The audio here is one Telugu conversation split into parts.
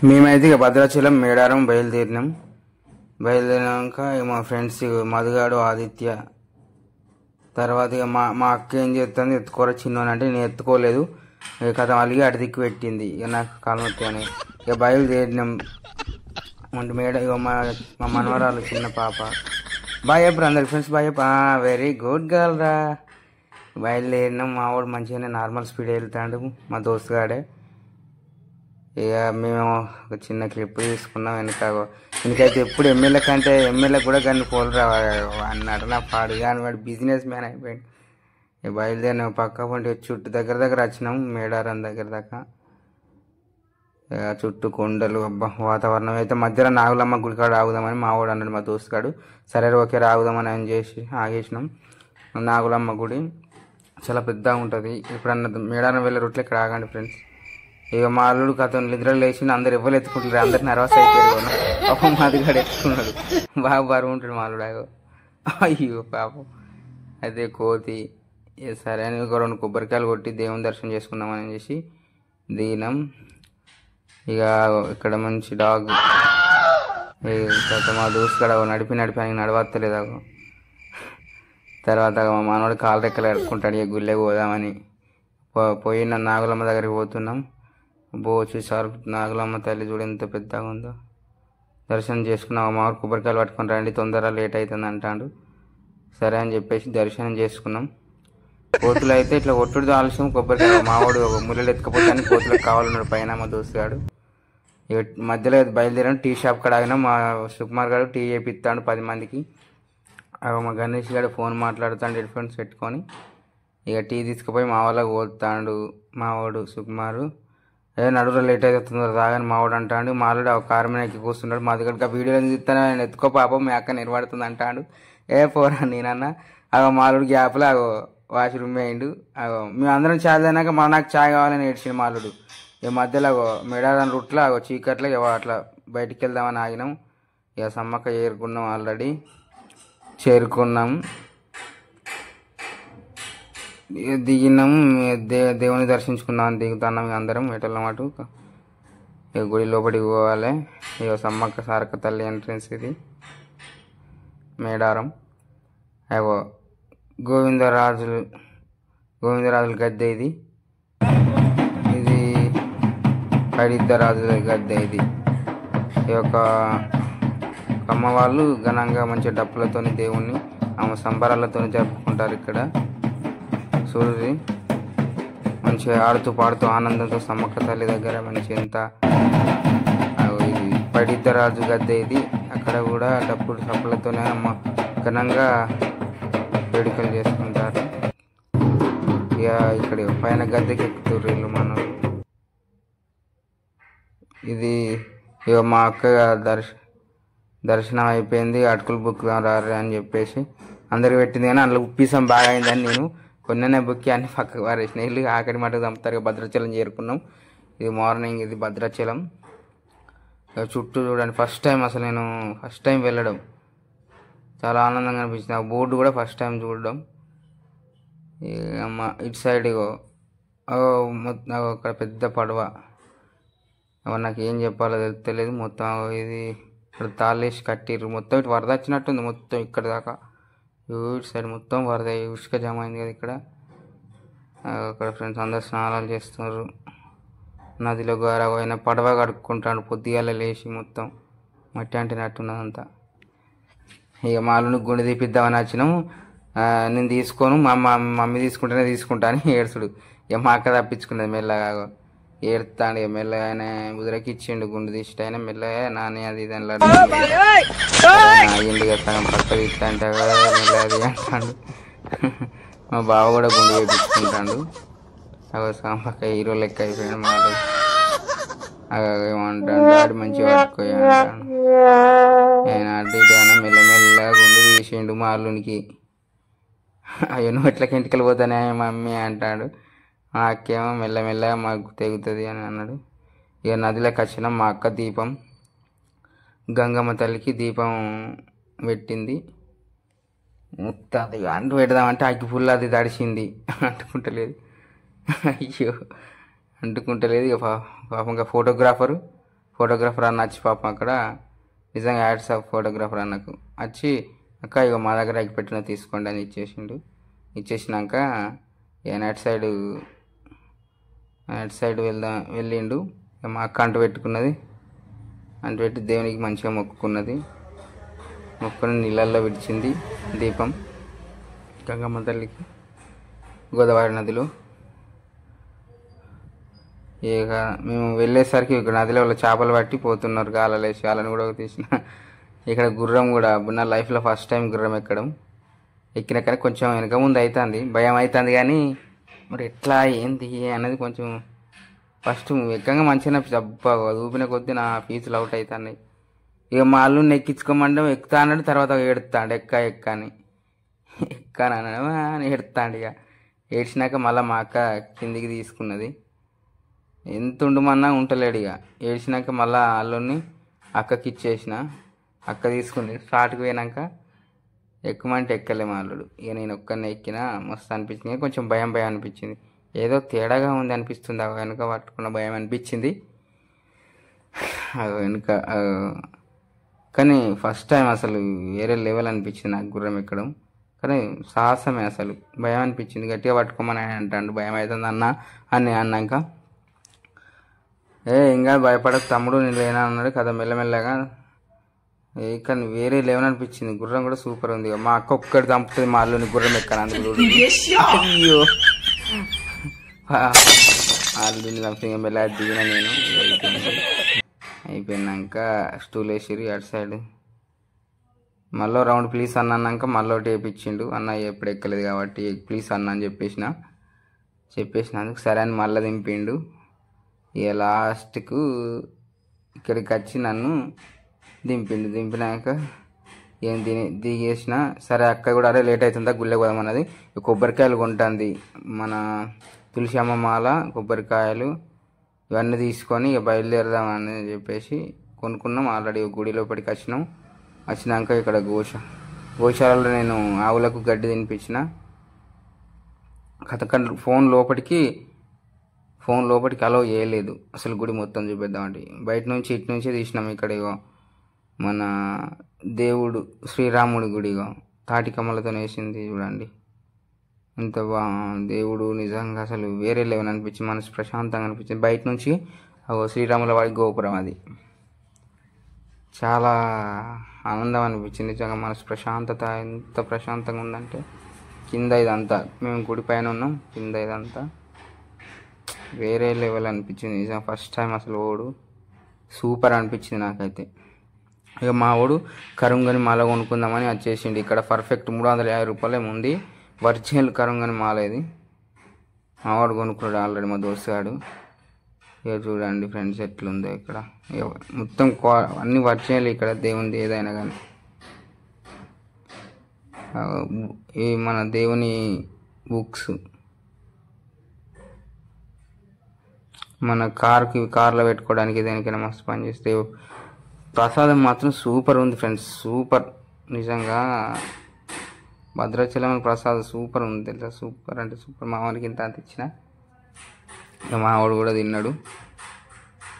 మేమైతే ఇక భద్రాచలం మేడారం బయలుదేరినాక మా ఫ్రెండ్స్ మధుగాడు ఆదిత్య తర్వాత ఇక మా అక్క ఏం చేస్తుంది ఎత్తుకోరా చిన్నోని అంటే నేను ఎత్తుకోలేదు కథ అలిగి అటు దిక్కు పెట్టింది ఇక నాకు కాలమొత్తి అని ఇక బయలుదేరినాం అంటే ఇక మా మనవరాలు చిన్న పాప బాయ్ చెప్పరు అందరి ఫ్రెండ్స్ బాయ్ చెప్ప వెరీ గుడ్ గర్ల్ రా బయలుదేరినాం మా వాడు మంచిగానే నార్మల్ స్పీడ్ వెళ్తాడు మా దోస్తుగాడే ఇక మేము ఒక చిన్న క్లిప్ తీసుకున్నాం వెనకైతే ఎప్పుడు ఎమ్మెల్యే కూడా కానీ పోలరా అన్నాడు నా పాడు కానీ వాడు బిజినెస్ మ్యాన్ అయిపోయాడు ఇక బయలుదేరిన పక్క పంటి చుట్టూ దగ్గర వచ్చినాం మేడారం దగ్గర దాకా ఇక చుట్టూ కొండలు అబ్బా వాతావరణం అయితే మధ్యలో నాగులమ్మ గుడికాడు ఆగుదామని మా వాడు అన్నాడు మా దోస్తుగాడు సరే ఓకే ఆగుదామని అని చేసి ఆగేసినాం నాగులమ్మ గుడి చాలా పెద్దగా ఉంటుంది ఇప్పుడన్నా మేడారం వెళ్ళే రూట్లో ఇక్కడ ఆగండి ఫ్రెండ్స్ ఇక మా అల్లుడు కథ నిద్రలు లేచి అందరు ఎవరు ఎత్తుకుంటారు అందరు నర్వస్ అయిపోయారు పాపం మధుగాడు ఎత్తుకున్నాడు బాగా బరువు ఉంటాడు మా అల్లుడు అయ్యో పాపం అయితే కోతి సరే అని ఒక 2 కొబ్బరికాయలు కొట్టి దేవుని దర్శనం చేసుకుందామని చేసి దిగినాం ఇక ఇక్కడ మంచి డాగ్ తర్వాత మా దోస్తుగాడు నడిపి ఆయనకి నడవత్తలేదు తర్వాత మా మనవాడు కాలు రెక్కలు కడుక్కుంటాడు ఇక గుళ్ళకి పోదామని పోయిన నాగులమ్మ దగ్గరికి పోతున్నాం చూసారు నాగులమ్మ తల్లి చూడు ఎంత పెద్దగా ఉందో దర్శనం చేసుకున్నాం మామూలు కొబ్బరికాయలు పట్టుకొని రండి తొందరగా లేట్ అవుతుంది అంటాడు సరే అని చెప్పేసి దర్శనం చేసుకున్నాం కోతులు అయితే ఇట్లా ఒట్టుడితో ఆలస్యం కొబ్బరికాయ మావాడు ముళ్ళు ఎత్తుకపోతే కోతులకు కావాలన్నాడు పైన మా దోస్తుగాడు ఇక మధ్యలో బయలుదేరాను టీ షాప్ కాడ ఆగినా మా సుకుమార్ గారు టీ చేపిస్తాడు 10 మందికి మా గణేష్ గారు ఫోన్ మాట్లాడుతాడు హెడ్ ఫోన్స్ పెట్టుకొని ఇక టీ తీసుకుపోయి మా వాళ్ళకి పోతాడు మావాడు సుకుమారు నడువులో లేట్ అవుతుందో రాగానే మావాడు అంటాడు మావాడు ఆ కారు మీద ఎక్కి కూర్చున్నాడు మా దగ్గర వీడియోలో తీస్తాను నేను ఎత్తుకో పాపం మీ అక్క నిలబడుతుంది అంటాడు పోరా నేనన్నా మాలుడు గ్యాప్లో వాష్రూమ్ వేయండు మేము అందరం చాయ్ తిన్నాక నాకు చాయ్ కావాలని ఏడ్చిండు మాలుడు ఇక మధ్యలో మేడారం రూట్లో చీకట్లో అట్లా బయటికి వెళ్దామని ఆగినాం ఇక సమ్మక్క ఆల్రెడీ చేరుకున్నాం దిగినాం దేవుని దర్శించుకున్నాం దిగుతున్నాం అందరం ఎటన్నమాట ఇక గుడి లోపలికి పోవాలి ఇక సమ్మక్క సారక్క తల్లి ఎంట్రన్స్ ఇది మేడారం అగో గోవిందరాజుల గద్దె ఇది పడిద్దరాజుల గద్దె ఇది ఈ యొక్క కమ్మ వాళ్ళు ఘనంగా మంచి డప్పులతోని దేవుణ్ణి ఆమె సంబరాలతో జరుపుకుంటారు ఇక్కడ చూడండి మంచిగా ఆడుతూ పాడుతూ ఆనందంతో సమ్మక్క తల్లి దగ్గర మంచి ఎంత ఇది పడిద్దరాజు గద్దె ఇది అక్కడ కూడా డప్పులు సప్పులతోనే అమ్మ ఘనంగా వేడుకలు చేసుకుంటారు ఇక ఇక్కడ పైన గద్దెకి ఎక్కుతారు వీళ్ళు మనం ఇది ఇక మా అక్క దర్శనం అయిపోయింది అటుకులు బుక్ రారు అని చెప్పేసి అందరికి పెట్టింది కానీ అందులో ఉప్పిసం బాగా అయిందని నేను కొన్ననే బుక్కి అన్ని పక్కకు వారేసిన ఇల్లు ఆఖరి మటుకు చంపుతారు భద్రాచలం చేరుకున్నాం ఇది మార్నింగ్ ఇది భద్రాచలం చుట్టూ చూడండి ఫస్ట్ టైం వెళ్ళడం చాలా ఆనందంగా అనిపించింది ఆ బోర్డు కూడా ఫస్ట్ టైం చూడడం ఇటు సైడ్ అక్కడ పెద్ద పడవ నాకు ఏం చెప్పాలో తెలియదు మొత్తం ఇది ఇక్కడ తాళేసి కట్టిర్రు మొత్తం ఇటు వరద వచ్చినట్టుంది మొత్తం ఇక్కడ దాకా ఇటు సైడ్ మొత్తం వరద ఇసుక జమ అయింది కదా ఇక్కడ అక్కడ ఫ్రెండ్స్ అందరు స్నానాలు చేస్తున్నారు నదిలో పోయిన పడవ కడుక్కుంటాడు పొద్దుగాల లేచి మొత్తం మట్టి అంటినట్టున్నదంతా ఇక మాలను గుండె తీపిద్దామని వచ్చినాము నేను తీసుకోను మా మమ్మీ తీసుకుంటా అని ఏడుచుడు ఇక మా అక్క తప్పించుకున్నది మెల్లగా ఏడుతాడు ఇక మెల్లగా ఆయన కుదిరకి ఇచ్చిండు గుండు తీసి అయినా మెల్లగా నాని అది దానిలో అయ్యింది కదా సగం పక్క తీస్తా అంటే మెల్లగా అది అంటాడు మా బావ కూడా గుండు చేయించుకుంటాడు సగం పక్క హీరో లెక్క అయిపోయాడు మాట ఏమంటాడు డాడీ మంచిగా పట్టుకోయి అంటాడు ఆయన అటు ఇటు అయినా మెల్లమెల్లగా గుండు తీసిండు మా అల్లునికి అయ్యో నువ్వు ఎట్లకి ఇంటికి పోతానే మమ్మీ అంటాడు మా అక్కేమో మెల్లమెల్లగా మాకు తెగుతుంది అని అన్నాడు ఇక నదిలోకి వచ్చిన మా అక్క దీపం గంగమ్మ తల్లికి దీపం పెట్టింది మొత్తం అది అంటు పెడదామంటే అగ్గి పుల్ల అది తడిసింది అంటుకుంటలేదు అయ్యో అంటుకుంటలేదు ఇక పాపం ఇంకా ఫోటోగ్రాఫర్ అన్న వచ్చి పాపం అక్కడ నిజంగా యాడ్స్ ఆఫ్ ఫోటోగ్రాఫర్ అన్నకు వచ్చి అక్క ఇక మా దగ్గర ఎక్కి పెట్టిన తీసుకోండి అని ఇచ్చేసినాక ఇక అటు సైడ్ వెళ్ళిండు. మా అక్క అంటు పెట్టుకున్నది, అంటు పెట్టి దేవునికి మంచిగా మొక్కుకున్నది. మొక్కుని నీళ్ళల్లో విడిచింది దీపం గంగమ్మ తల్లికి గోదావరి నదిలో. ఇక మేము వెళ్ళేసరికి ఇక్కడ నదిలో వాళ్ళ చేపలు పట్టి పోతున్నారు గాలలేసి, వాళ్ళని కూడా తీసిన. ఇక్కడ గుర్రం కూడా నా లైఫ్లో ఫస్ట్ టైం గుర్రం ఎక్కడం. ఎక్కిన కానీ కొంచెం వెనక ముందు అవుతుంది, భయం అవుతుంది. కానీ మరి ఎట్లా ఏంది అనేది కొంచెం ఫస్ట్ ఎక్కగా మంచిగా అబ్బా ఊపిన కొద్దీ నా ఫీజులు అవుట్ అవుతున్నాయి. ఇక మా అల్లుని ఎక్కించుకోమంటే ఎక్కుతా అన్నాడు, తర్వాత ఏడుతాడు ఎక్కాని అని ఏడుతాడు. ఇక ఏడ్చినాక మళ్ళీ మా అక్క కిందికి తీసుకున్నది. ఎంత ఉండమన్నా ఉంటలేడు. ఇక ఏడ్చినాక మళ్ళీ అల్లుని అక్కకి ఇచ్చేసిన, అక్క తీసుకుంది. స్టార్ట్కి పోయినాక ఎక్కమంటే ఎక్కలే మా అల్లుడు. ఇక నేను ఒక్కరిని ఎక్కినా మస్తు అనిపించింది. కొంచెం భయం అనిపించింది, ఏదో తేడాగా ఉంది అనిపిస్తుంది. వెనుక పట్టుకున్న భయం అనిపించింది వెనుక. కానీ ఫస్ట్ టైం అసలు వేరే లెవెల్ అనిపించింది నాకు గుర్రం ఎక్కడం. కానీ సాహసమే, అసలు భయం అనిపించింది. గట్టిగా పట్టుకోమని అంటాడు, భయం అవుతుంది అని అన్నాక ఇంకా భయపడకు తమ్ముడు నేను లేనా అన్నాడు కదా మెల్లమెల్లగా. కానీ వేరే లెవెల్ అనిపించింది. గుర్రం కూడా సూపర్ ఉంది. మా అక్క ఒక్కటి చంపుతుంది మా అల్లుని గుర్రం ఎక్కాను అందులో. అయ్యో అల్లుని చంపి మెల్ల దిగిన నేను. అయిపోయినాక స్టూల్ వేసిరు అటు సైడ్. మళ్ళీ రౌండ్ ప్లీజ్ అన్నాక మళ్ళీ ఒకటి వేయించిండు. అన్న ఎప్పుడు ఎక్కలేదు కాబట్టి ప్లీజ్ అన్న అని చెప్పేసినందుకు సరే అని మళ్ళీ దింపిండు. ఇక లాస్ట్కు ఇక్కడికి వచ్చి నన్ను దింపినాక ఏం దిగేసిన. సరే అక్క కూడా అరే లేట్ అవుతుందా గుళ్ళకి పోదామన్నది. కొబ్బరికాయలు కొంటుంది మన తులసి అమ్మ మాల, కొబ్బరికాయలు ఇవన్నీ తీసుకొని ఇక బయలుదేరదామని చెప్పేసి కొనుక్కున్నాం. ఆల్రెడీ గుడి లోపలికి వచ్చినాక ఇక్కడ గోశాలలో నేను ఆవులకు గడ్డి తినిపించిన. ఫోన్ లోపలికి అలో చేయలేదు అసలు. గుడి మొత్తం చూపిద్దామంటే బయట నుంచి ఇటు నుంచే తీసినాం. ఇక్కడ ఇగో మన దేవుడు శ్రీరాముడి గుడి తాటికమ్మలతో వేసింది చూడండి. ఇంత దేవుడు నిజంగా అసలు వేరే లెవెల్ అనిపించింది, మనసు ప్రశాంతంగా అనిపించింది. బయట నుంచి శ్రీరాముల వాడి గోపురం అది చాలా ఆనందం అనిపించింది. నిజంగా మనసు ప్రశాంతత ఎంత ప్రశాంతంగా ఉందంటే కింద ఇదంతా మేము గుడి పైన ఉన్నాం, కింద ఇదంతా వేరే లెవెల్ అనిపించింది. నిజంగా ఫస్ట్ టైం అసలు ఓడు సూపర్ అనిపించింది నాకైతే. ఇక మా వాడు కరుంగని మాల కొనుక్కుందామని వచ్చేసిండు. ఇక్కడ పర్ఫెక్ట్ 350 రూపాయలే ఉంది ఒరిజినల్ కరుంగని మాల ఇది. మా వాడు కొనుక్కున్నాడు ఆల్రెడీ, మా దోస్తుగాడు. ఇక చూడండి ఫ్రెండ్స్ ఎట్లుందో ఇక్కడ. మొత్తం అన్ని ఒరిజినల్ ఇక్కడ దేవునిది ఏదైనా కానీ. ఈ మన దేవుని బుక్స్ మన కార్లో పెట్టుకోవడానికి దేనికైనా మస్తు పని చేస్తే. ప్రసాదం మాత్రం సూపర్ ఉంది ఫ్రెండ్స్, సూపర్. నిజంగా భద్రాచలం ప్రసాదం సూపర్ ఉంది తెలుసా, సూపర్ అంటే సూపర్. మా వాడికి ఇంత అంత ఇచ్చిన, మా వాడు కూడా తిన్నాడు.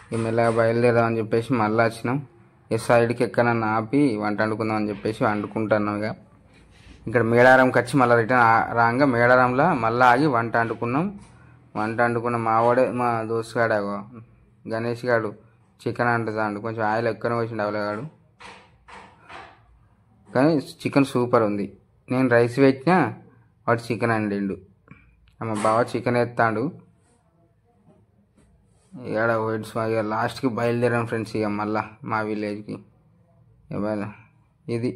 ఇక మెల్లగా బయలుదేరదామని చెప్పేసి మళ్ళీ వచ్చినాం. ఈ సైడ్కి ఎక్కడన్నా ఆపి వంట వండుకుందాం అని చెప్పేసి వండుకుంటున్నాం. ఇక ఇక్కడ మేడారంకి వచ్చి మళ్ళీ రిటర్న్ రాగా మేడారంలో మళ్ళీ ఆగి వంట వండుకున్నాం. మా దోస్తుగాడు గణేష్ గాడు చికెన్ అంటుందండు, కొంచెం ఆయిల్ ఎక్కువనే వచ్చిండు అవలేగాడు. కానీ చికెన్ సూపర్ ఉంది. నేను రైస్ పెట్టినా వాడు చికెన్ వండిండు. మా బావ చికెన్ ఎత్తాడు. ఇక లాస్ట్కి బయలుదేరాం ఫ్రెండ్స్. ఇక మళ్ళీ మా విలేజ్కి ఇది